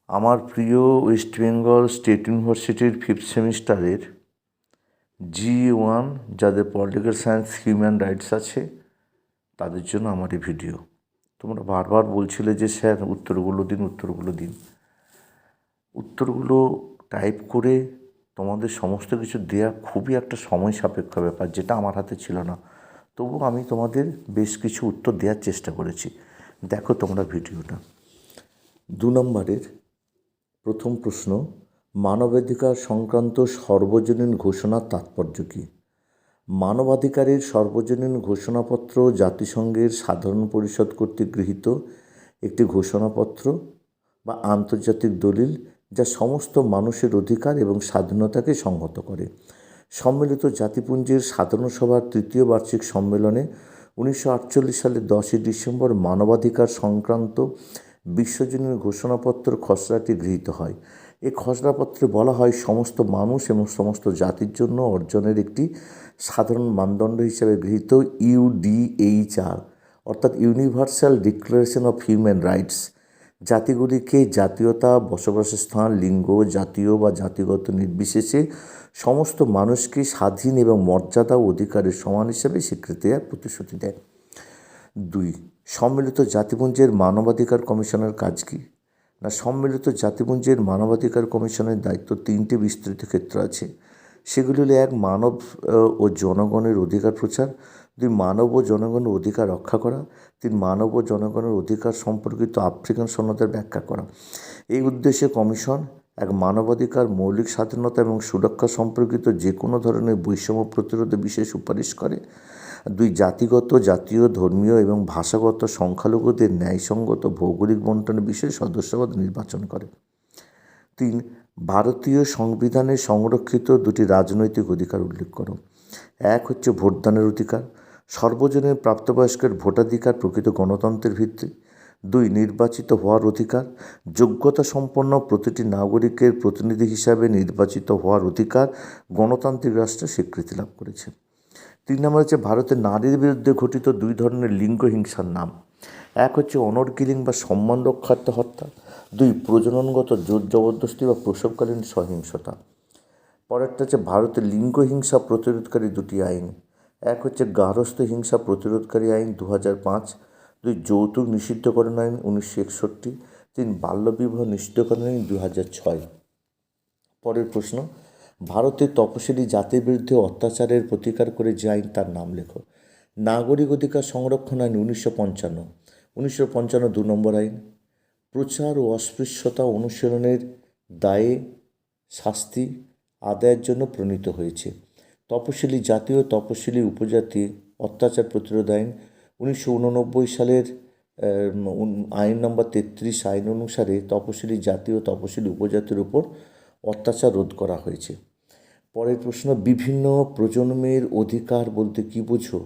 আমার প্রিয় West Bengal state ইউনিভার্সিটির 5th সেমিস্টারের G1 যাদের পলিটিক্যাল সায়েন্স হিউম্যান রাইটস আছে তাদের জন্য আমার এই ভিডিও। তোমরা বারবার বলছিলে যে স্যার উত্তরগুলো দিন। উত্তরগুলো টাইপ করে তোমাদের সমস্ত কিছু দেওয়া খুবই একটা সময় সাপেক্ষ ব্যাপার, যেটা আমার হাতে ছিল না। তবু আমি তোমাদের বেশ কিছু উত্তর দেওয়ার চেষ্টা করেছি। দেখো তোমরা ভিডিওটা। 2 নম্বরের প্রথম প্রশ্ন, মানবাধিকার সংক্রান্ত সর্বজনীন ঘোষণার তাৎপর্য কী? মানবাধিকারের সর্বজনীন ঘোষণাপত্র জাতিসংঘের সাধারণ পরিষদ কর্তৃক গৃহীত একটি ঘোষণাপত্র বা আন্তর্জাতিক দলিল, যা সমস্ত মানুষের অধিকার এবং স্বাধীনতাকে সংহত করে। সম্মিলিত জাতিপুঞ্জের সাধারণ সভার 3য় বার্ষিক সম্মেলনে 1948 সালের 10ই ডিসেম্বর মানবাধিকার সংক্রান্ত বিশ্বজনীন ঘোষণাপত্র খসড়াটি গৃহীত হয়। এই খসড়াপত্রে বলা হয় সমস্ত মানুষ এবং সমস্ত জাতির জন্য অর্জনের একটি সাধারণ মানদণ্ড হিসেবে গৃহীত UDHR অর্থাৎ Universal Declaration of Human Rights জাতিগুলিকে জাতীয়তা, বসবাসের স্থান, লিঙ্গ, জাতীয় বা জাতিগত নির্বিশেষে সমস্ত মানুষকে স্বাধীন এবং মর্যাদা ও অধিকারের সমান হিসেবে স্বীকৃতি দেওয়ার প্রতিশ্রুতি দেয়। 2. সম্মিলিত জাতিপুঞ্জের মানবাধিকার কমিশনের কাজ কী? না, সম্মিলিত জাতিপুঞ্জের মানবাধিকার কমিশনের দায়িত্ব 3টি বিস্তৃত ক্ষেত্র আছে। সেগুলি হলো 1. মানব ও জনগণের অধিকার প্রচার, 2. মানব ও জনগণের অধিকার রক্ষা করা, 3. মানব ও জনগণের অধিকার সম্পর্কিত আফ্রিকান সনদের ব্যাখ্যা করা। এই উদ্দেশ্যে কমিশন 1. মানবাধিকার, মৌলিক স্বাধীনতা এবং সুরক্ষা সম্পর্কিত যে কোনো ধরনের বৈষম্য প্রতিরোধে বিশেষ সুপারিশ করে। 2. জাতিগত, জাতীয়, ধর্মীয় এবং ভাষাগত সংখ্যালঘুদের ন্যায়সঙ্গত ভৌগোলিক বণ্টনের বিষয়ে সদস্যপদ নির্বাচন করে। 3. ভারতীয় সংবিধানে সংরক্ষিত 2টি রাজনৈতিক অধিকার উল্লেখ করো। 1 হচ্ছে ভোটদানের অধিকার। সর্বজনীন প্রাপ্তবয়স্কের ভোটাধিকার প্রকৃত গণতন্ত্রের ভিত্তি। 2. নির্বাচিত হওয়ার অধিকার। যোগ্যতা সম্পন্ন প্রতিটি নাগরিকের প্রতিনিধি হিসাবে নির্বাচিত হওয়ার অধিকার গণতান্ত্রিক রাষ্ট্রে স্বীকৃতি লাভ করেছে। 3 নম্বর হচ্ছে ভারতের নারীর বিরুদ্ধে ঘটিত 2 ধরনের লিঙ্গ হিংসার নাম। 1 হচ্ছে অনর কিলিং বা সম্মান রক্ষার্থে হত্যা। 2. প্রজননগত জোর জবরদস্তি বা প্রসবকালীন সহিংসতা। পরেরটা হচ্ছে ভারতের লিঙ্গ হিংসা প্রতিরোধকারী 2টি আইন। 1 হচ্ছে গার্হস্থ্য হিংসা প্রতিরোধকারী আইন 2005, 2. যৌতুক নিষিদ্ধকরণ আইন 1961, 3. বাল্যবিবাহ নিষিদ্ধকরণ আইন 2006। পরের প্রশ্ন, ভারতের তপশিলি জাতির বিরুদ্ধে অত্যাচারের প্রতিকার করে যে আইন তার নাম লেখো। নাগরিক অধিকার সংরক্ষণ আইন 1955, 1955 2 নম্বর আইন। প্রচার ও অস্পৃশ্যতা অনুশীলনের দায়ে শাস্তি আদায়ের জন্য প্রণীত হয়েছে। তপশিলি জাতি ও তপশিলি উপজাতি অত্যাচার প্রতিরোধ আইন 1989 সালের আইন নম্বর 33 আইন অনুসারে তপশিলি জাতি ও তপশিলি উপজাতির উপর অত্যাচার রোধ করা হয়েছে। পরের প্রশ্ন, বিভিন্ন প্রজন্মের অধিকার বলতে কী বোঝো?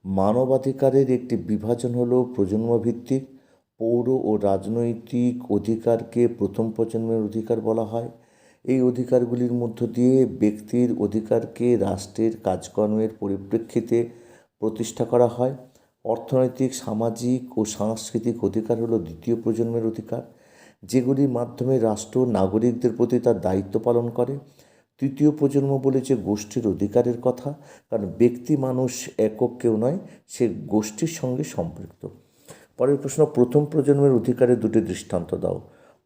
মানবাধিকারের একটি বিভাজন হলো প্রজন্মভিত্তিক। পৌর ও রাজনৈতিক অধিকারকে প্রথম প্রজন্মের অধিকার বলা হয়। এই অধিকারগুলির মধ্য দিয়ে ব্যক্তির অধিকারকে রাষ্ট্রের কাজকর্মের পরিপ্রেক্ষিতে প্রতিষ্ঠা করা হয়। অর্থনৈতিক, সামাজিক ও সাংস্কৃতিক অধিকার হলো দ্বিতীয় প্রজন্মের অধিকার, যেগুলির মাধ্যমে রাষ্ট্র নাগরিকদের প্রতি তার দায়িত্ব পালন করে। তৃতীয় প্রজন্ম বলে যে গোষ্ঠীর অধিকারের কথা, কারণ ব্যক্তি মানুষ একক কেউ নয়, সে গোষ্ঠীর সঙ্গে সম্পৃক্ত। পরের প্রশ্ন, প্রথম প্রজন্মের অধিকারের 2টি দৃষ্টান্ত দাও।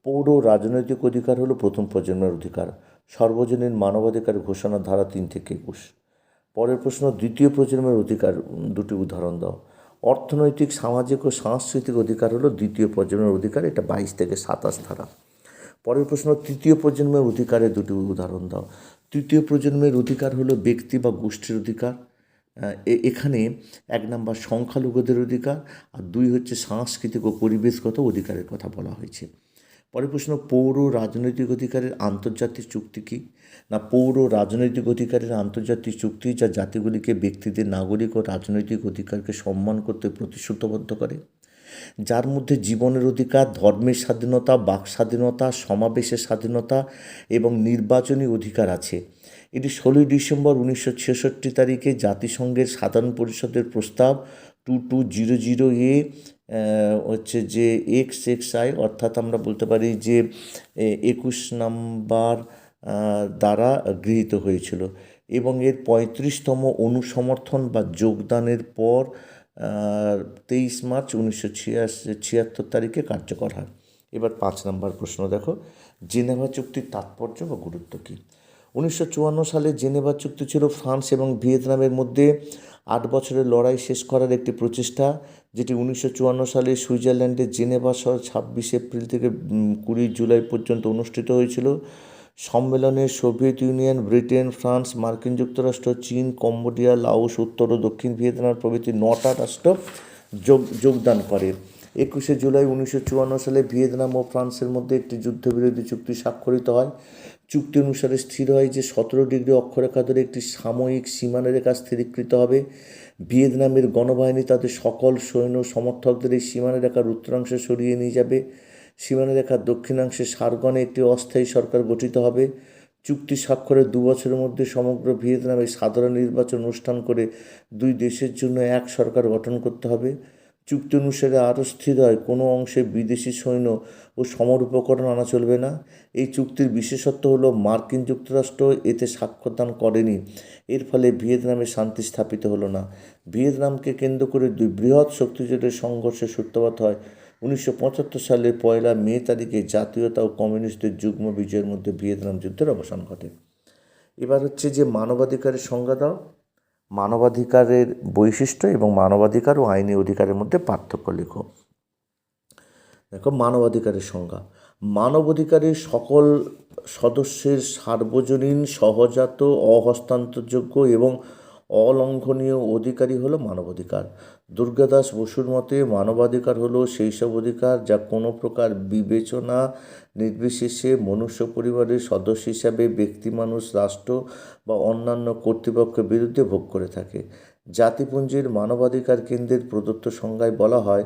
পৌর রাজনৈতিক অধিকার হলো প্রথম প্রজন্মের অধিকার, সর্বজনীন মানবাধিকার ঘোষণা ধারা 3 থেকে 21। পরের প্রশ্ন, দ্বিতীয় প্রজন্মের অধিকার 2টি উদাহরণ দাও। অর্থনৈতিক, সামাজিক ও সাংস্কৃতিক অধিকার হলো দ্বিতীয় প্রজন্মের অধিকার, এটা 22 থেকে 27 ধারা। পরের প্রশ্ন, তৃতীয় প্রজন্মের অধিকারের 2টি উদাহরণ দাও। তৃতীয় প্রজন্মের অধিকার হলো ব্যক্তি বা গোষ্ঠীর অধিকার। এখানে 1 নম্বর সংখ্যালঘুদের অধিকার, আর 2 হচ্ছে সাংস্কৃতিক ও পরিবেশগত অধিকারের কথা বলা হয়েছে। পরের প্রশ্ন, পৌর রাজনৈতিক অধিকারের আন্তর্জাতিক চুক্তি কী? না, পৌর রাজনৈতিক অধিকারের আন্তর্জাতিক চুক্তি যা জাতিগুলিকে ব্যক্তিদের নাগরিক ও রাজনৈতিক অধিকারকে সম্মান করতে প্রতিশ্রুতিবদ্ধ করে, যার মধ্যে জীবনের অধিকার, ধর্মের স্বাধীনতা, বাক স্বাধীনতা, সমাবেশের স্বাধীনতা এবং নির্বাচনী অধিকার আছে। এটি 16 ডিসেম্বর 1966 তারিখে জাতিসংঘের সাধারণ পরিষদের প্রস্তাব 2200 হচ্ছে যে XXI, অর্থাৎ আমরা বলতে পারি যে 21 নাম্বার দ্বারা গৃহীত হয়েছিল এবং এর 35তম অনুসমর্থন বা যোগদানের পর 23 মার্চ 1976 তারিখে কার্যকর হয়। এবার 5 নম্বর প্রশ্ন দেখো, জেনেভা চুক্তির তাৎপর্য বা গুরুত্ব কী? 1954 সালে জেনেভা চুক্তি ছিল ফ্রান্স এবং ভিয়েতনামের মধ্যে 8 বছরের লড়াই শেষ করার একটি প্রচেষ্টা, যেটি 1954 সালে সুইজারল্যান্ডের জেনেভা শহর 26 এপ্রিল থেকে 20 জুলাই পর্যন্ত অনুষ্ঠিত হয়েছিল। সম্মেলনে সোভিয়েত ইউনিয়ন, ব্রিটেন, ফ্রান্স, মার্কিন যুক্তরাষ্ট্র, চীন, কম্বোডিয়া, লাওস, উত্তর ও দক্ষিণ ভিয়েতনাম প্রভৃতি 9টা রাষ্ট্র যোগদান করে। 21 জুলাই 1954 সালে ভিয়েতনাম ও ফ্রান্সের মধ্যে একটি যুদ্ধবিরোধী চুক্তি স্বাক্ষরিত হয়। চুক্তি অনুসারে স্থির হয় যে 17 ডিগ্রি অক্ষরেখা ধরে একটি সাময়িক সীমানারেখা স্থিরীকৃত হবে। ভিয়েতনামের গণবাহিনী তাদের সকল সৈন্য সমর্থকদের এই সীমানারেখার উত্তরাংশে সরিয়ে নিয়ে যাবে। সীমানারেখার দক্ষিণাংশে সারগনে একটি অস্থায়ী সরকার গঠিত হবে। চুক্তি স্বাক্ষরের 2 বছরের মধ্যে সমগ্র ভিয়েতনামে সাধারণ নির্বাচন অনুষ্ঠান করে 2 দেশের জন্য এক সরকার গঠন করতে হবে। চুক্তি অনুসারে আরও স্থির হয় কোনো অংশে বিদেশি সৈন্য ও সমর উপকরণ আনা চলবে না। এই চুক্তির বিশেষত্ব হলো মার্কিন যুক্তরাষ্ট্র এতে স্বাক্ষরদান করেনি। এর ফলে ভিয়েতনামে শান্তি স্থাপিত হলো না। ভিয়েতনামকে কেন্দ্র করে 2 বৃহৎ শক্তিজোটের সংঘর্ষের সূত্রপাত হয়। 1975 সালের 1 মে তারিখে জাতীয়তা ও কমিউনিস্টদের যুগ্ম বিজয়ের মধ্যে ভিয়েতনাম যুদ্ধের অবসান ঘটে। এবার হচ্ছে যে মানবাধিকারের সংজ্ঞা দাও। মানবাধিকারের বৈশিষ্ট্য এবং মানবাধিকার ও আইনি অধিকারের মধ্যে পার্থক্য লেখো। দেখো, মানবাধিকারের সংজ্ঞা: মানবাধিকারের সকল সদস্যের সার্বজনীন, সহজাত, অহস্তান্তরযোগ্য এবং অলঙ্ঘনীয় অধিকারই হলো মানবাধিকার। দুর্গাদাস বসুর মতে মানবাধিকার হলো সেই সব অধিকার যা কোনো প্রকার বিবেচনা নির্বিশেষে মনুষ্য পরিবারের সদস্য হিসাবে ব্যক্তি, মানুষ, রাষ্ট্র বা অন্যান্য কর্তৃপক্ষের বিরুদ্ধে ভোগ করে থাকে। জাতিপুঞ্জের মানবাধিকার কেন্দ্রের প্রদত্ত সংজ্ঞায় বলা হয়,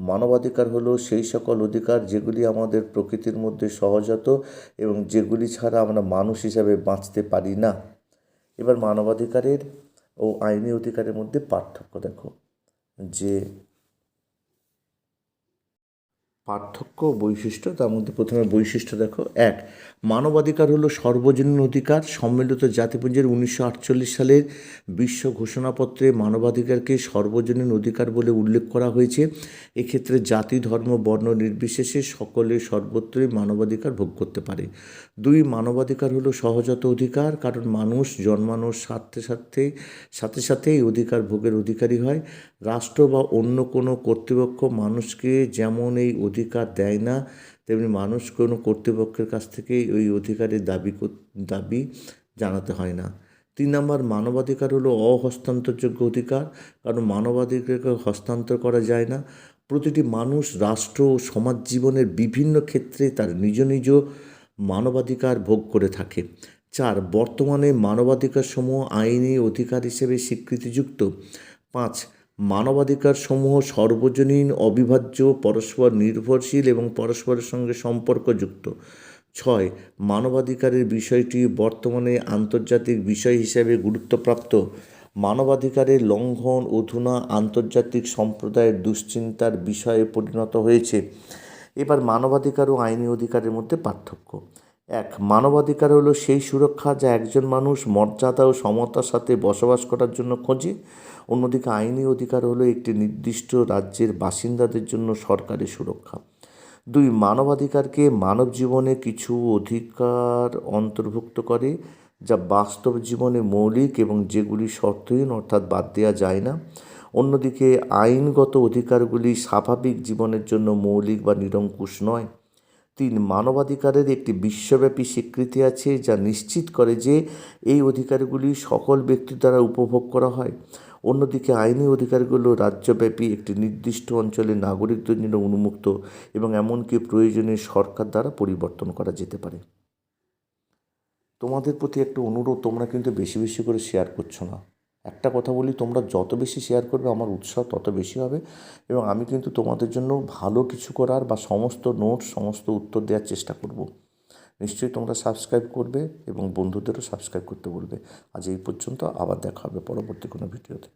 মানবাধিকার হলো সেই সকল অধিকার যেগুলি আমাদের প্রকৃতির মধ্যে সহজাত এবং যেগুলি ছাড়া আমরা মানুষ হিসাবে বাঁচতে পারি না। এবার মানবাধিকারের ও আইনি অধিকারের মধ্যে পার্থক্য দেখো, যে পার্থক্য বৈশিষ্ট্য, তার মধ্যে প্রথমে বৈশিষ্ট্য দেখো। 1, মানবাধিকার হলো সর্বজনীন অধিকার। সম্মিলিত জাতিপুঞ্জের 1948 সালের বিশ্ব ঘোষণাপত্রে মানবাধিকারকে সর্বজনীন অধিকার বলে উল্লেখ করা হয়েছে। এক্ষেত্রে জাতি, ধর্ম, বর্ণ নির্বিশেষে সকলে সর্বত্রই মানবাধিকার ভোগ করতে পারে। 2, মানবাধিকার হলো সহজাত অধিকার, কারণ মানুষ জন্মানোর সাথে সাথে এই অধিকার ভোগের অধিকারী হয়। রাষ্ট্র বা অন্য কোনো কর্তৃপক্ষ মানুষকে যেমন এই অধিকার দেয় না, তেমনি মানুষ কোনো কর্তৃপক্ষের কাছ থেকে ওই অধিকারের দাবি জানাতে হয় না। 3 নম্বর, মানবাধিকার হলো অহস্তান্তরযোগ্য অধিকার, কারণ মানবাধিকারকে হস্তান্তর করা যায় না। প্রতিটি মানুষ রাষ্ট্র ও সমাজ জীবনের বিভিন্ন ক্ষেত্রে তার নিজ নিজ মানবাধিকার ভোগ করে থাকে। 4, বর্তমানে মানবাধিকার সমূহ আইনি অধিকার হিসেবে স্বীকৃতিযুক্ত। 5, মানবাধিকার সমূহ সর্বজনীন, অবিভাজ্য, পরস্পর নির্ভরশীল এবং পরস্পরের সঙ্গে সম্পর্কযুক্ত। 6, মানবাধিকারের বিষয়টি বর্তমানে আন্তর্জাতিক বিষয় হিসাবে গুরুত্বপ্রাপ্ত। মানবাধিকারের লঙ্ঘন অধুনা আন্তর্জাতিক সম্প্রদায়ের দুশ্চিন্তার বিষয়ে পরিণত হয়েছে। এবার মানবাধিকার ও আইনি অধিকারের মধ্যে পার্থক্য। 1, মানবাধিকার হলো সেই সুরক্ষা যা একজন মানুষ মর্যাদা ও সমতার সাথে বসবাস করার জন্য খোঁজে। অন্যদিকে আইনি অধিকার হলো একটি নির্দিষ্ট রাজ্যের বাসিন্দাদের জন্য সরকারি সুরক্ষা। 2, মানবাধিকারকে মানব জীবনে কিছু অধিকার অন্তর্ভুক্ত করে যা বাস্তব জীবনে মৌলিক এবং যেগুলি শর্তহীন, অর্থাৎ বাদ দেওয়া যায় না। অন্যদিকে আইনগত অধিকারগুলি স্বাভাবিক জীবনের জন্য মৌলিক বা নিরঙ্কুশ নয়। 3, মানবাধিকারের একটি বিশ্বব্যাপী স্বীকৃতি আছে যা নিশ্চিত করে যে এই অধিকারগুলি সকল ব্যক্তির দ্বারা উপভোগ করা হয়। অন্যদিকে আইনি অধিকারগুলো রাজ্যব্যাপী একটি নির্দিষ্ট অঞ্চলের নাগরিকদের জন্য উন্মুক্ত এবং এমনকি প্রয়োজনে সরকার দ্বারা পরিবর্তন করা যেতে পারে। তোমাদের প্রতি একটা অনুরোধ, তোমরা কিন্তু বেশি বেশি করে শেয়ার করছো না। একটা কথা বলি, তোমরা যত বেশি শেয়ার করবে আমার উৎসাহ তত বেশি হবে এবং আমি কিন্তু তোমাদের জন্য ভালো কিছু করার বা সমস্ত নোটস, সমস্ত উত্তর দেওয়ার চেষ্টা করব। নিশ্চয়ই তোমরা সাবস্ক্রাইব করবে এবং বন্ধুদেরও সাবস্ক্রাইব করতে বলবে। আজ এই পর্যন্ত, আবার দেখা হবে পরবর্তী কোনো ভিডিওতে।